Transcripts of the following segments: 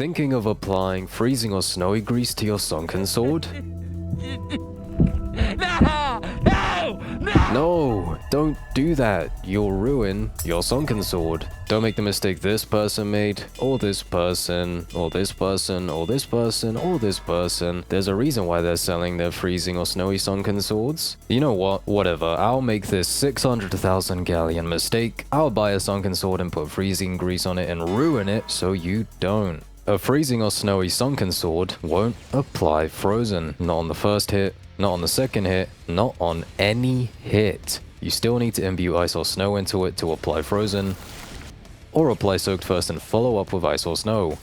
thinking of applying freezing or snowy grease to your sunken sword? No, don't do that. You'll ruin your sunken sword. Don't make the mistake this person made, or this person, or this person, or this person, or this person. There's a reason why they're selling their freezing or snowy sunken swords. You know what? Whatever. I'll make this 600,000 galleon mistake. I'll buy a sunken sword and put freezing grease on it and ruin it so you don't. A freezing or snowy sunken sword won't apply frozen. Not on the first hit, not on the second hit, not on any hit. You still need to imbue ice or snow into it to apply frozen, or apply soaked first and follow up with ice or snow.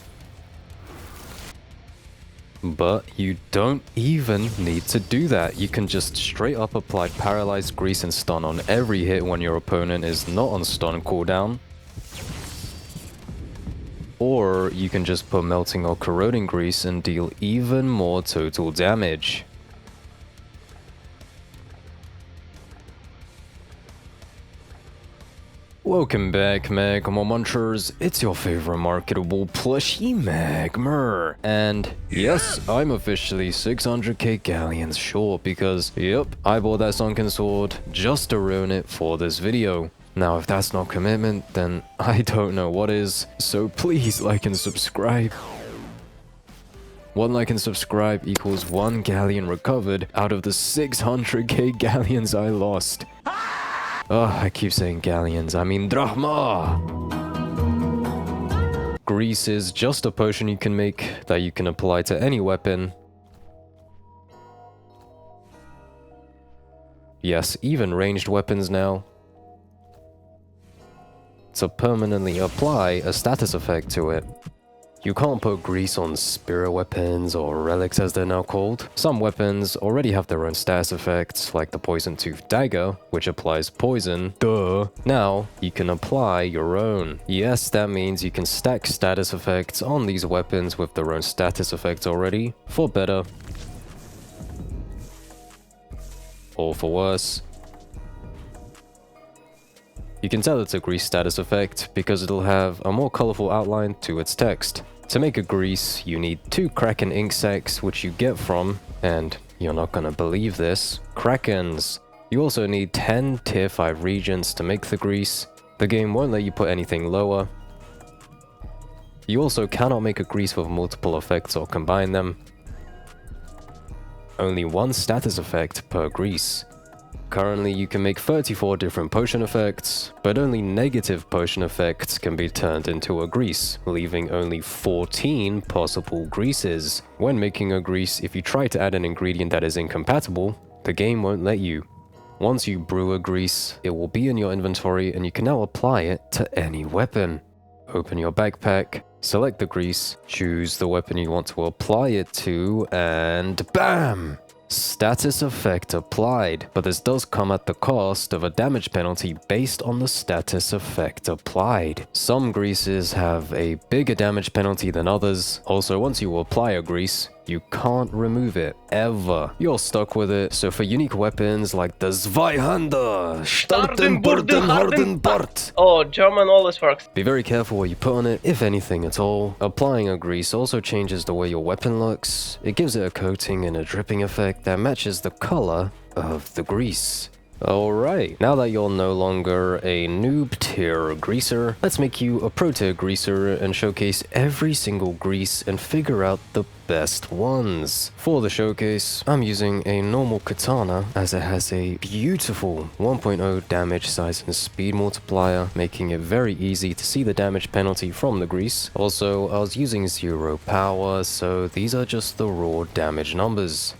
But you don't even need to do that. You can just straight up apply paralyzed grease and stun on every hit when your opponent is not on stun cooldown. Or you can just put melting or corroding grease and deal even more total damage. Welcome back, Magmurrr Munchers. It's your favorite marketable plushie, Magmurrr. And yes, I'm officially 600k galleons short because, yep, I bought that sunken sword just to ruin it for this video. Now, if that's not commitment, then I don't know what is. So please like and subscribe. 1 like and subscribe equals 1 galleon recovered out of the 600k galleons I lost. Oh, I keep saying galleons, I mean drachma! Grease is just a potion you can make that you can apply to any weapon. Yes, even ranged weapons now. To permanently apply a status effect to it. You can't put grease on spirit weapons or relics as they're now called. Some weapons already have their own status effects, like the Poison Tooth Dagger, which applies poison. Duh! Now, you can apply your own. Yes, that means you can stack status effects on these weapons with their own status effects already, for better. Or for worse. You can tell it's a grease status effect because it'll have a more colorful outline to its text. To make a grease, you need 2 Kraken ink sacs, which you get from, and you're not gonna believe this, Krakens. You also need 10 tier 5 reagents to make the grease. The game won't let you put anything lower. You also cannot make a grease with multiple effects or combine them. Only 1 status effect per grease. Currently, you can make 34 different potion effects, but only negative potion effects can be turned into a grease, leaving only 14 possible greases. When making a grease, if you try to add an ingredient that is incompatible, the game won't let you. Once you brew a grease, it will be in your inventory and you can now apply it to any weapon. Open your backpack, select the grease, choose the weapon you want to apply it to, and BAM! Status effect applied, but this does come at the cost of a damage penalty based on the status effect applied. Some greases have a bigger damage penalty than others. Also, once you apply a grease, you can't remove it, ever. You're stuck with it, so for unique weapons like the Zweihander, Starten, Burden, Harden, Bart. Oh, German always works. Be very careful what you put on it, if anything at all. Applying a grease also changes the way your weapon looks. It gives it a coating and a dripping effect that matches the color of the grease. Alright, now that you're no longer a noob tier greaser, let's make you a pro tier greaser and showcase every single grease and figure out the best ones. For the showcase, I'm using a normal katana as it has a beautiful 1.0 damage, size and speed multiplier, making it very easy to see the damage penalty from the grease. Also, I was using 0 power, so these are just the raw damage numbers.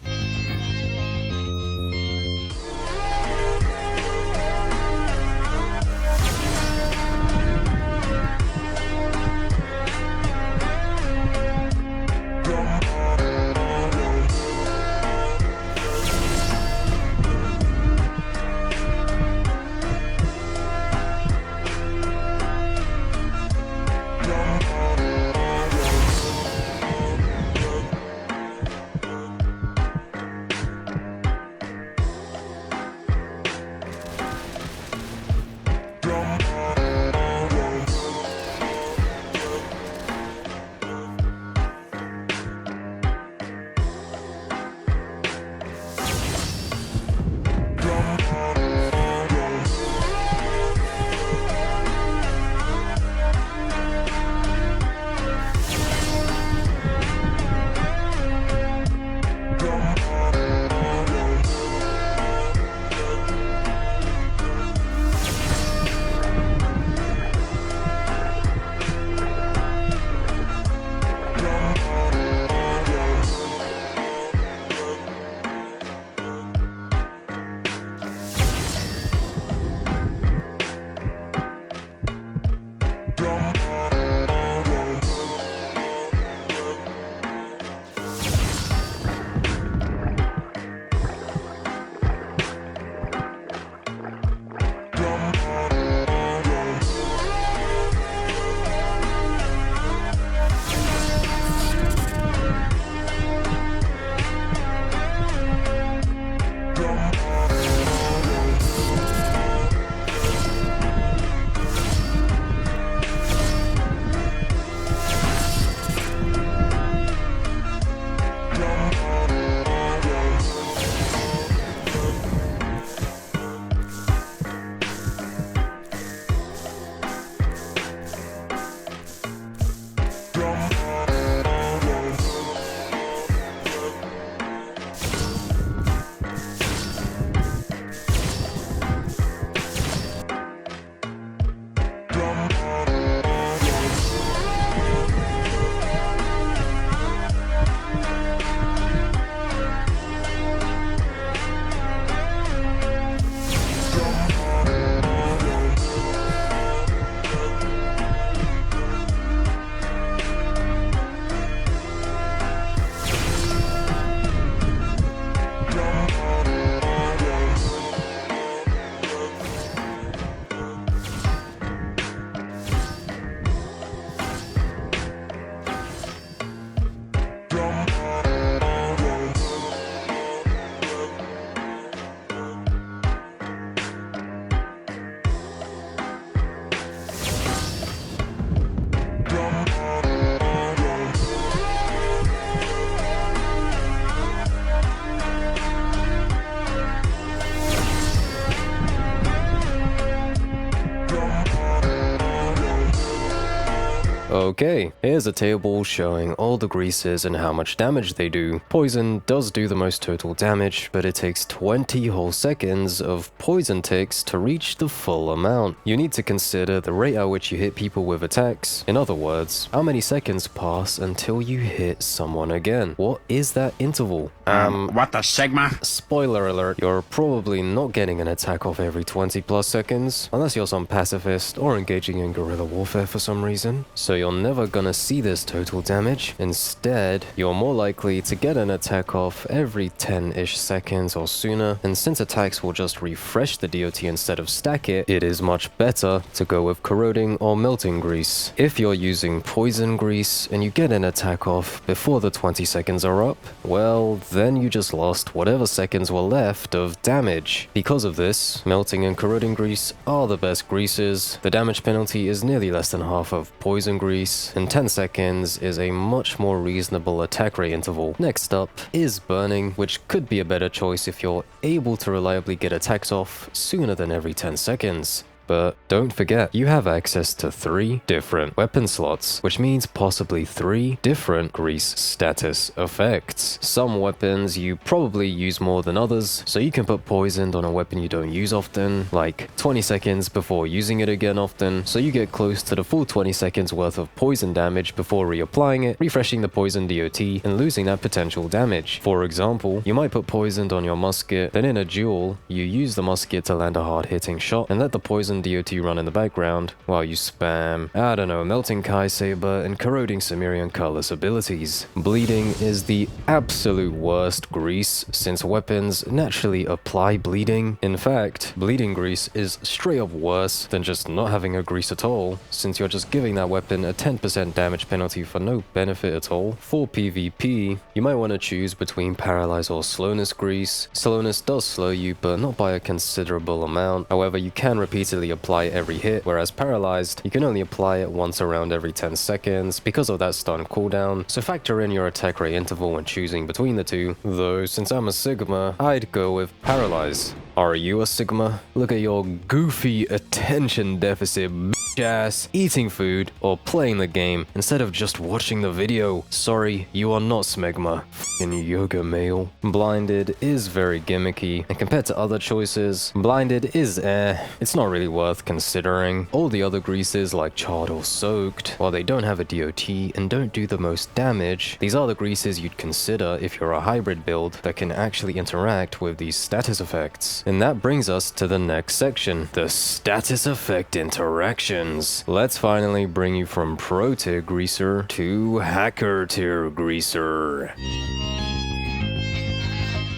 Okay, here's a table showing all the greases and how much damage they do. Poison does do the most total damage, but it takes 20 whole seconds of poison ticks to reach the full amount. You need to consider the rate at which you hit people with attacks. In other words, how many seconds pass until you hit someone again? What is that interval? What the Sigma? Spoiler alert, you're probably not getting an attack off every 20 plus seconds, unless you're some pacifist or engaging in guerrilla warfare for some reason. So you're never gonna see this total damage. Instead, you're more likely to get an attack off every 10-ish seconds or sooner, and since attacks will just refresh the DOT instead of stack it, it is much better to go with corroding or melting grease. If you're using poison grease and you get an attack off before the 20 seconds are up, well, then you just lost whatever seconds were left of damage. Because of this, melting and corroding grease are the best greases. The damage penalty is nearly less than half of poison grease, and 10 seconds is a much more reasonable attack rate interval. Next up is burning, which could be a better choice if you're able to reliably get attacks off sooner than every 10 seconds. But don't forget, you have access to 3 different weapon slots, which means possibly 3 different grease status effects. Some weapons you probably use more than others, so you can put poisoned on a weapon you don't use often, like 20 seconds before using it again often, so you get close to the full 20 seconds worth of poison damage before reapplying it, refreshing the poison DOT, and losing that potential damage. For example, you might put poisoned on your musket, then in a duel, you use the musket to land a hard-hitting shot, and let the poison DOT run in the background while you spam, I don't know, melting Kai Saber and corroding Cimmerian Colorless abilities. Bleeding is the absolute worst grease since weapons naturally apply bleeding. In fact, bleeding grease is straight up worse than just not having a grease at all, since you're just giving that weapon a 10% damage penalty for no benefit at all. For PvP, you might want to choose between Paralyze or Slowness grease. Slowness does slow you, but not by a considerable amount. However, you can repeatedly apply every hit, whereas Paralyzed, you can only apply it once around every 10 seconds because of that stun cooldown, so factor in your attack rate interval when choosing between the two, though since I'm a Sigma, I'd go with Paralyze. Are you a Sigma? Look at your goofy attention deficit ass eating food or playing the game instead of just watching the video. Sorry, you are not Smegma. F***ing yoga male. Blinded is very gimmicky, and compared to other choices, Blinded is it's not really worth considering. All the other greases like Charred or Soaked, while they don't have a DOT and don't do the most damage, these are the greases you'd consider if you're a hybrid build that can actually interact with these status effects. And that brings us to the next section, the status effect interaction. Let's finally bring you from Pro Tier Greaser to Hacker Tier Greaser.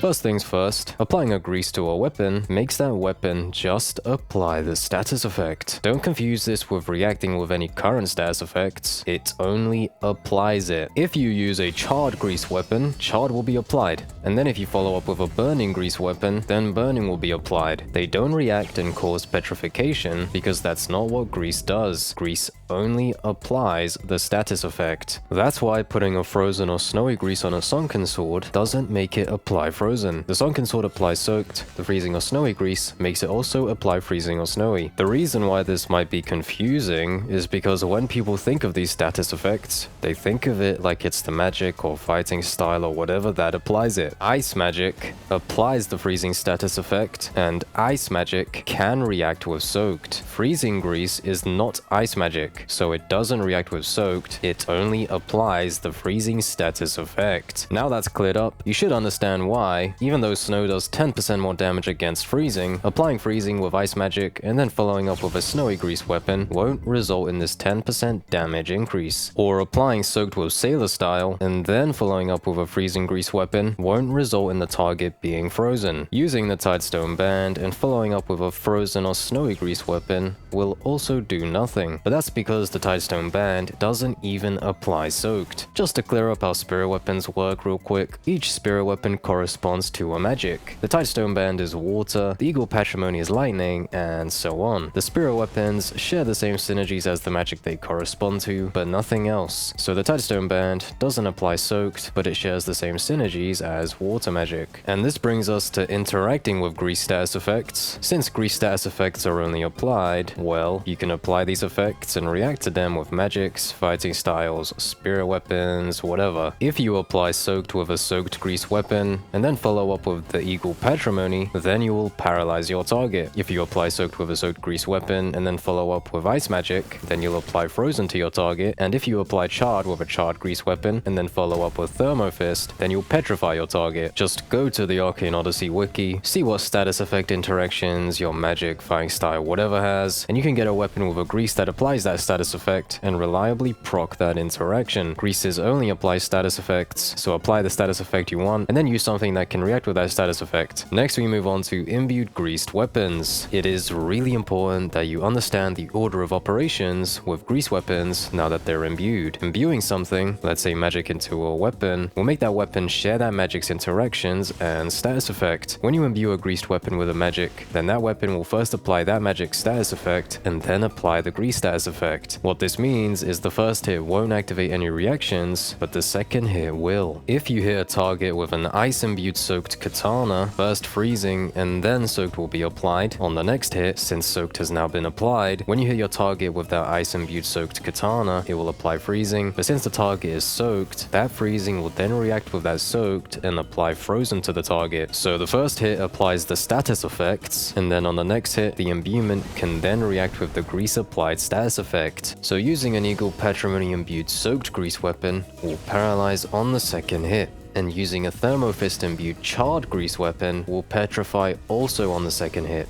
First things first, applying a grease to a weapon makes that weapon just apply the status effect. Don't confuse this with reacting with any current status effects, it only applies it. If you use a charred grease weapon, charred will be applied, and then if you follow up with a burning grease weapon, then burning will be applied. They don't react and cause petrification because that's not what grease does. Grease only applies the status effect. That's why putting a frozen or snowy grease on a sunken sword doesn't make it apply frozen. The sunken sword applies soaked, the freezing or snowy grease makes it also apply freezing or snowy. The reason why this might be confusing is because when people think of these status effects, they think of it like it's the magic or fighting style or whatever that applies it. Ice magic applies the freezing status effect, and ice magic can react with soaked. Freezing grease is not ice magic, so it doesn't react with soaked, it only applies the freezing status effect. Now that's cleared up, you should understand why, even though snow does 10% more damage against freezing, applying freezing with ice magic and then following up with a snowy grease weapon won't result in this 10% damage increase. Or applying soaked with sailor style and then following up with a freezing grease weapon won't result in the target being frozen. Using the Tidestone Band and following up with a frozen or snowy grease weapon will also do nothing, but that's because the Tidestone Band doesn't even apply soaked. Just to clear up how spirit weapons work real quick, each spirit weapon corresponds to a magic. The Tidestone Band is water, the Eagle Patrimony is lightning, and so on. The spirit weapons share the same synergies as the magic they correspond to, but nothing else. So the Tidestone Band doesn't apply soaked, but it shares the same synergies as water magic. And this brings us to interacting with grease status effects. Since grease status effects are only applied, well, you can apply these effects and react to them with magics, fighting styles, spirit weapons, whatever. If you apply Soaked with a Soaked Grease weapon, and then follow up with the Eagle Patrimony, then you will paralyze your target. If you apply Soaked with a Soaked Grease weapon, and then follow up with Ice Magic, then you'll apply Frozen to your target, and if you apply Charred with a Charred Grease weapon, and then follow up with Thermo Fist, then you'll petrify your target. Just go to the Arcane Odyssey wiki, see what status effect interactions your magic, fighting style, whatever has, and you can get a weapon with a Grease that applies that status effect and reliably proc that interaction. Greases only apply status effects, so apply the status effect you want, and then use something that can react with that status effect. Next we move on to Imbued Greased Weapons. It is really important that you understand the order of operations with grease weapons now that they're imbued. Imbuing something, let's say magic into a weapon, will make that weapon share that magic's interactions and status effect. When you imbue a greased weapon with a magic, then that weapon will first apply that magic status effect and then apply the grease status effect. What this means is the first hit won't activate any reactions, but the second hit will. If you hit a target with an ice imbued soaked katana, first freezing and then soaked will be applied. On the next hit, since soaked has now been applied, when you hit your target with that ice imbued soaked katana, it will apply freezing, but since the target is soaked, that freezing will then react with that soaked and apply frozen to the target. So the first hit applies the status effects, and then on the next hit, the imbuement can then react with the grease applied status effect. So using an Eagle Patrimony imbued soaked grease weapon will paralyze on the second hit, and using a Thermo Fist imbued charred grease weapon will petrify also on the second hit.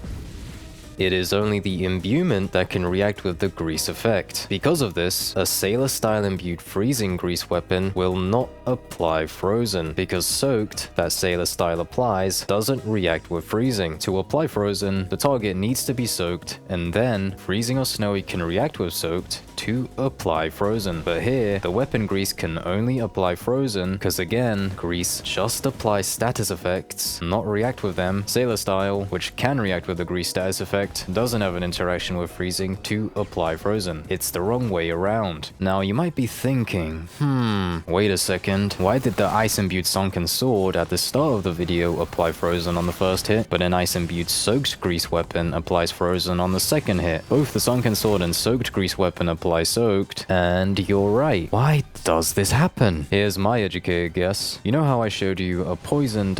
It is only the imbuement that can react with the grease effect. Because of this, a Sailor-style imbued freezing grease weapon will not apply frozen, because soaked, that Sailor-style applies, doesn't react with freezing. To apply frozen, the target needs to be soaked, and then freezing or snowy can react with soaked to apply frozen. But here, the weapon grease can only apply frozen, because again, grease just applies status effects, not react with them. Sailor-style, which can react with the grease status effect, doesn't have an interaction with freezing to apply frozen. It's the wrong way around. Now you might be thinking, wait a second, why did the ice imbued sunken sword at the start of the video apply frozen on the first hit, but an ice imbued soaked grease weapon applies frozen on the second hit? Both the sunken sword and soaked grease weapon apply soaked, and you're right. Why does this happen? Here's my educated guess. You know how I showed you a poison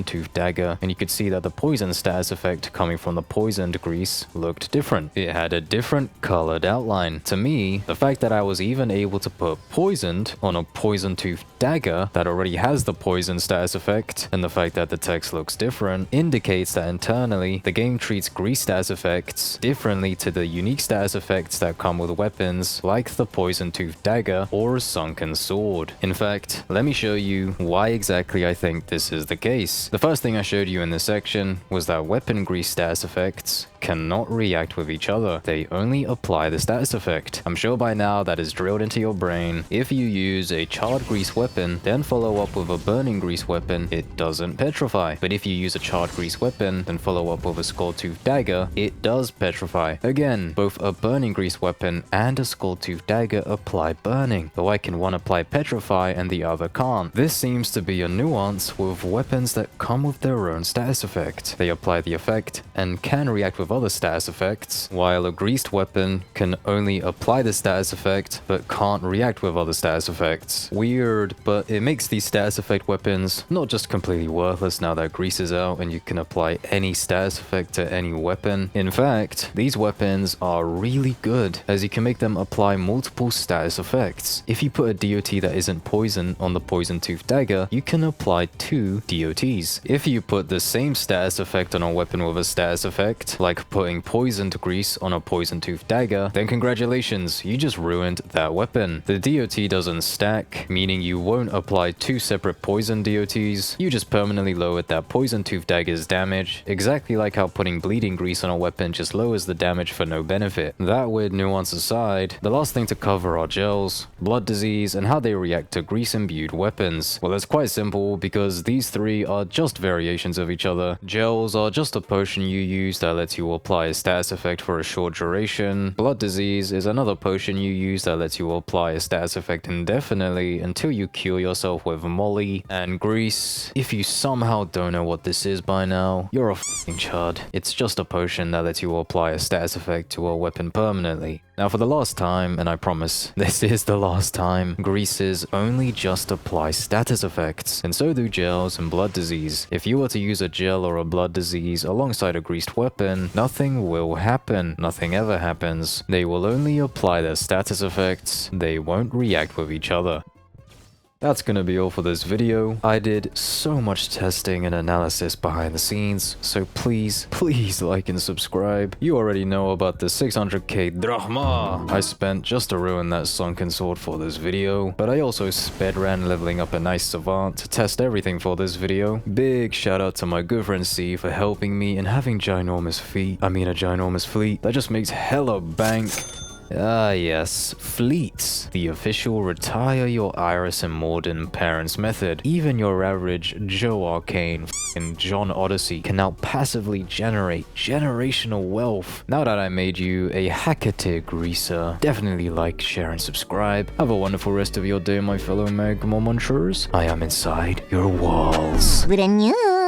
tooth dagger, and you could see that the poison status effect coming from the poisoned grease looked different. It had a different colored outline. To me, the fact that I was even able to put poisoned on a poison tooth dagger that already has the poison status effect, and the fact that the text looks different, indicates that internally, the game treats grease status effects differently to the unique status effects that come with weapons like the poison tooth dagger or a sunken sword. In fact, let me show you why exactly I think this is the case. The first thing I showed you in this section was that weapon grease status effects cannot react with each other. They only apply the status effect. I'm sure by now that is drilled into your brain. If you use a charred grease weapon, then follow up with a burning grease weapon, it doesn't petrify. But if you use a charred grease weapon, then follow up with a skull tooth dagger, it does petrify. Again, both a burning grease weapon and a skull tooth dagger apply burning. But why can one apply petrify and the other can't? This seems to be a nuance with weapons that come with their own status effect. They apply the effect and can react with other status effects, while a greased weapon can only apply the status effect but can't react with other status effects. Weird, but it makes these status effect weapons not just completely worthless now that grease is out and you can apply any status effect to any weapon. In fact, these weapons are really good as you can make them apply multiple status effects. If you put a DOT that isn't poison on the poison tooth dagger, you can apply 2 DOTs. If you put the same status effect on a weapon with a status effect, like putting poisoned grease on a poison tooth dagger, then congratulations, you just ruined that weapon. The DOT doesn't stack, meaning you won't apply 2 separate poison DOTs, you just permanently lowered that poison tooth dagger's damage, exactly like how putting bleeding grease on a weapon just lowers the damage for no benefit. That weird nuance aside, the last thing to cover are gels, blood disease, and how they react to grease imbued weapons. Well, it's quite simple because these three are just variations of each other. Gels are just a potion you use that lets lets you apply a status effect for a short duration. Blood Disease is another potion you use that lets you apply a status effect indefinitely until you cure yourself with Molly. And Grease, if you somehow don't know what this is by now, you're a f***ing chud. It's just a potion that lets you apply a status effect to a weapon permanently. Now for the last time, and I promise this is the last time, Greases only just apply status effects, and so do gels and Blood Disease. If you were to use a gel or a Blood Disease alongside a greased weapon, nothing will happen. Nothing ever happens. They will only apply their status effects. They won't react with each other. That's gonna be all for this video. I did so much testing and analysis behind the scenes, so please like and subscribe. You already know about the 600k drachma I spent just to ruin that sunken sword for this video, but I also sped ran leveling up a nice savant to test everything for this video. Big shout out to my good friend C for helping me and having a ginormous fleet that just makes hella bank. Ah yes, fleets. The official retire your Iris and Morden parents method. Even your average Joe Arcane f***ing John Odyssey can now passively generate generational wealth. Now that I made you a Hacketeer greaser, definitely like, share and subscribe. Have a wonderful rest of your day, my fellow Magmurrrs. I am inside your walls. Brand new.